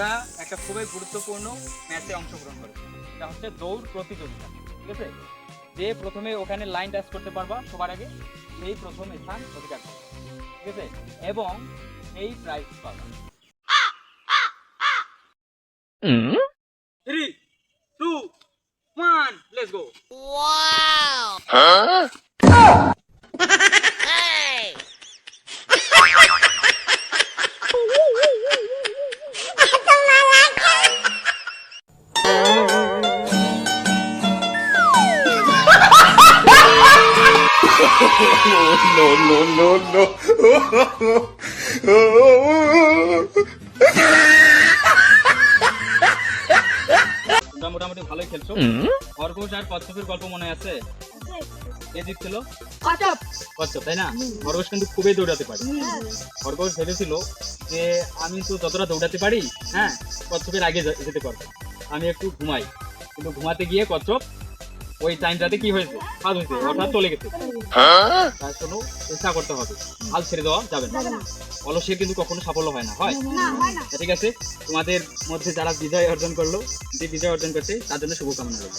আমরা একটা খুবই গুরুত্বপূর্ণ ম্যাচে অংশগ্রহণ করব। এটা হচ্ছে দৌড় প্রতিযোগিতা, ঠিক আছে? যে প্রথমে ওখানে লাইন টাচ করতে পারবা সবার আগে, সেই প্রথম স্থান অধিকার করবে, ঠিক আছে? এবং এই প্রাইজ পাবা। 3, 2, 1, let's go. No, no, no, no. তোমরা মোটামুটি ভালোই খেলছো। খরগোশ আর কচ্ছপের গল্প মনে আছে? কে জিতছিল? কচ্ছপ, তাই না? খরগোশ কিন্তু খুবই দৌড়াতে পারে। খরগোশ ভেবেছিল যে আমি তো যতটা দৌড়াতে পারি, হ্যাঁ, কচ্ছপের আগে যেতে পারবো, আমি একটু ঘুমাই। কিন্তু ঘুমাতে গিয়ে কচ্ছপ ওই টাইমটাতে কি হয়েছে, ফাঁদ হয়েছে, অর্থাৎ চলে গেছে। তার জন্য চেষ্টা করতে হবে, হাল ছেড়ে দেওয়া যাবে না। অলসের কিন্তু কখনো সাফল্য হয় না, হয়? ঠিক আছে, তোমাদের মধ্যে যারা বিজয় অর্জন করলো, যে বিজয় অর্জন করছে তার জন্য শুভকামনা রইল।